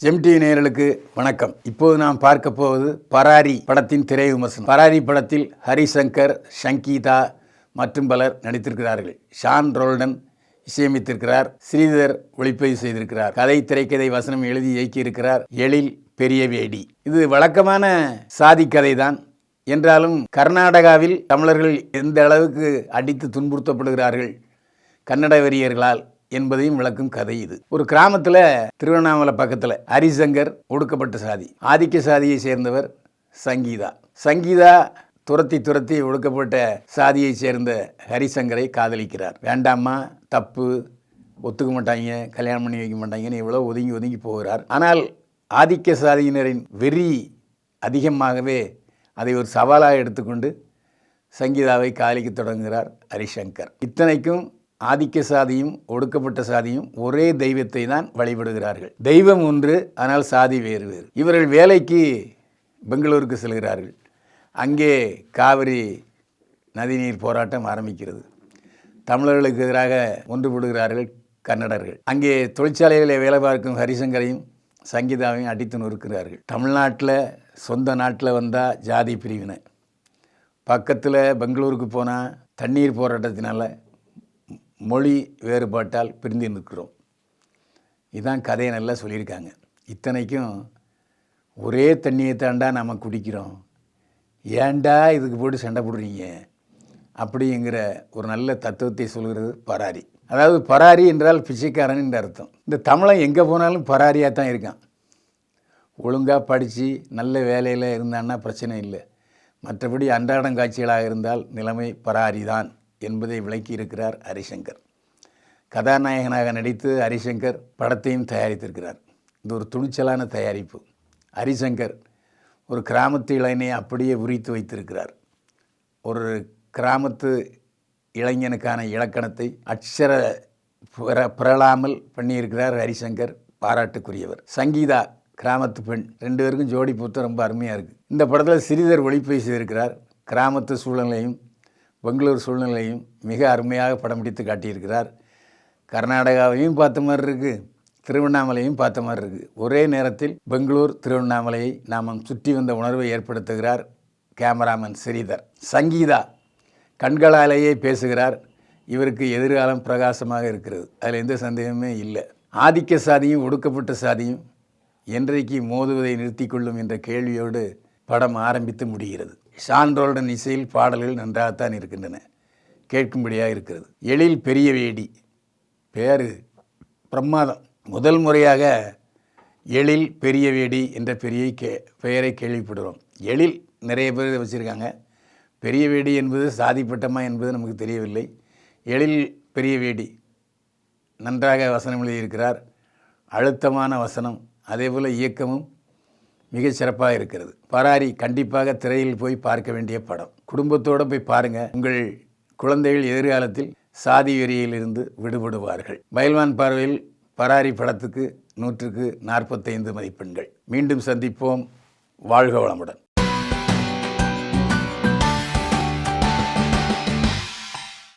Empty நேயர்களுக்கு வணக்கம். இப்போது நாம் பார்க்க போவது பராரி படத்தின் திரை விமர்சனம். பராரி படத்தில் ஹரிசங்கர், சங்கீதா மற்றும் பலர் நடித்திருக்கிறார்கள். ஷான் ரோல்டன் இசையமைத்திருக்கிறார். ஸ்ரீதர் ஒளிப்பதிவு செய்திருக்கிறார். கதை, திரைக்கதை, வசனம் எழுதி இயக்கியிருக்கிறார் எழில் பெரியவேடி. இது வழக்கமான சாதி கதை தான். என்றாலும் கர்நாடகாவில் தமிழர்கள் எந்த அளவுக்கு அடித்து துன்புறுத்தப்படுகிறார்கள் கன்னட வெறியர்களால் என்பதையும் விளக்கும் கதை இது. ஒரு கிராமத்தில், திருவண்ணாமலை பக்கத்தில், ஹரிசங்கர் ஒடுக்கப்பட்ட சாதி, ஆதிக்க சாதியை சேர்ந்தவர் சங்கீதா. சங்கீதா துரத்தி ஒடுக்கப்பட்ட சாதியை சேர்ந்த ஹரிசங்கரை காதலிக்கிறார். வேண்டாமா, தப்பு, ஒத்துக்க மாட்டாங்க, கல்யாணம் பண்ணி வைக்க மாட்டாங்கன்னு எவ்வளோ ஒதுங்கி போகிறார். ஆனால் ஆதிக்க சாதியினரின் வெறி அதிகமாகவே அதை ஒரு சவாலாக எடுத்துக்கொண்டு சங்கீதாவை காதலிக்க தொடங்குகிறார் ஹரிசங்கர். இத்தனைக்கும் ஆதிக்க சாதியும் ஒடுக்கப்பட்ட சாதியும் ஒரே தெய்வத்தை தான் வழிபடுகிறார்கள். தெய்வம் ஒன்று, ஆனால் சாதி வேறு வேறு. இவர்கள் வேலைக்கு பெங்களூருக்கு செல்கிறார்கள். அங்கே காவிரி நதிநீர் போராட்டம் ஆரம்பிக்கிறது. தமிழர்களுக்கு எதிராக ஒன்றுபடுகிறார்கள் கன்னடர்கள். அங்கே தொழிற்சாலைகளில் வேலை பார்க்கும் ஹரிசங்கரையும் சங்கீதாவையும் அடித்து நொறுக்கிறார்கள். தமிழ்நாட்டில், சொந்த நாட்டில் வந்தால் ஜாதி பிரிவினை, பக்கத்தில் பெங்களூருக்கு போனால் தண்ணீர் போராட்டத்தினால மொழி வேறுபாட்டால் பிரிந்து நிற்கிறோம். இதுதான் கதையை நல்லா சொல்லியிருக்காங்க. இத்தனைக்கும் ஒரே தண்ணியை தாண்டா நம்ம குடிக்கிறோம், ஏண்டா இதுக்கு போட்டு சண்டை போடுறீங்க அப்படிங்கிற ஒரு நல்ல தத்துவத்தை சொல்கிறது பராரி. அதாவது பராரி என்றால் பிச்சைக்காரன் என்ற அர்த்தம். இந்த தமிழன் எங்கே போனாலும் பராரியாக தான் இருக்கான். ஒழுங்காக படித்து நல்ல வேலையில் இருந்தான்னா பிரச்சனை இல்லை. மற்றபடி அன்றாடம் காட்சிகளாக இருந்தால் நிலைமை பராரி தான் என்பதை விளக்கி இருக்கிறார் ஹரிசங்கர். கதாநாயகனாக நடித்து ஹரிசங்கர் படத்தையும் தயாரித்திருக்கிறார். இது ஒரு துணிச்சலான தயாரிப்பு. ஹரிசங்கர் ஒரு கிராமத்து இளைஞனை அப்படியே உரித்து வைத்திருக்கிறார். ஒரு கிராமத்து இளைஞனுக்கான இலக்கணத்தை அட்சர பிறழாமல் பண்ணியிருக்கிறார் ஹரிசங்கர். பாராட்டுக்குரியவர். சங்கீதா கிராமத்து பெண். 2 பேருக்கும் ஜோடி பொருத்தம் ரொம்ப அருமையாக இருக்குது. இந்த படத்தில் ஸ்ரீதர் ஒளிப்பதிவு செய்திருக்கிறார். கிராமத்து சூழ்நிலையும் பெங்களூர் சூழ்நிலையும் மிக அருமையாக படம் பிடித்து காட்டியிருக்கிறார். கர்நாடகாவையும் பார்த்த மாதிரி இருக்குது, திருவண்ணாமலையும் பார்த்த மாதிரி இருக்குது. ஒரே நேரத்தில் பெங்களூர், திருவண்ணாமலையை நாம் சுற்றி வந்த உணர்வை ஏற்படுத்துகிறார் கேமராமேன் ஸ்ரீதர். சங்கீதா கண்களாலேயே பேசுகிறார். இவருக்கு எதிர்காலம் பிரகாசமாக இருக்கிறது, அதில் எந்த சந்தேகமே இல்லை. ஆதிக்க சாதியும் ஒடுக்கப்பட்ட சாதியும் என்றைக்கு மோதுவதை நிறுத்தி கொள்ளும் என்ற கேள்வியோடு படம் ஆரம்பித்து முடிகிறது. ஷான் ரோல்டன் இசையில் பாடல்கள் நன்றாகத்தான் இருக்கின்றன, கேட்கும்படியாக இருக்கிறது. எழில் பெரியவேடி பேர் பிரமாதம். முதல் முறையாக எழில் பெரியவேடி என்ற பெயரை கேள்விப்படுகிறோம். எழில் நிறைய பேர் வச்சுருக்காங்க. பெரியவேடி என்பது சாதிப்பட்டமா என்பது நமக்கு தெரியவில்லை. எழில் பெரியவேடி நன்றாக வசனம் எழுதியிருக்கிறார். அழுத்தமான வசனம், அதேபோல் இயக்கமும் மிகச் சிறப்பாக இருக்கிறது. பராரி கண்டிப்பாக திரையில் போய் பார்க்க வேண்டிய படம். குடும்பத்தோடு போய் பாருங்கள். உங்கள் குழந்தைகள் எதிர்காலத்தில் சாதி வெறியிலிருந்து விடுபடுவார்கள். பயில்வான் பார்வையில் பராரி படத்துக்கு 100க்கு 45 மதிப்பெண்கள். மீண்டும் சந்திப்போம். வாழ்க வளமுடன்.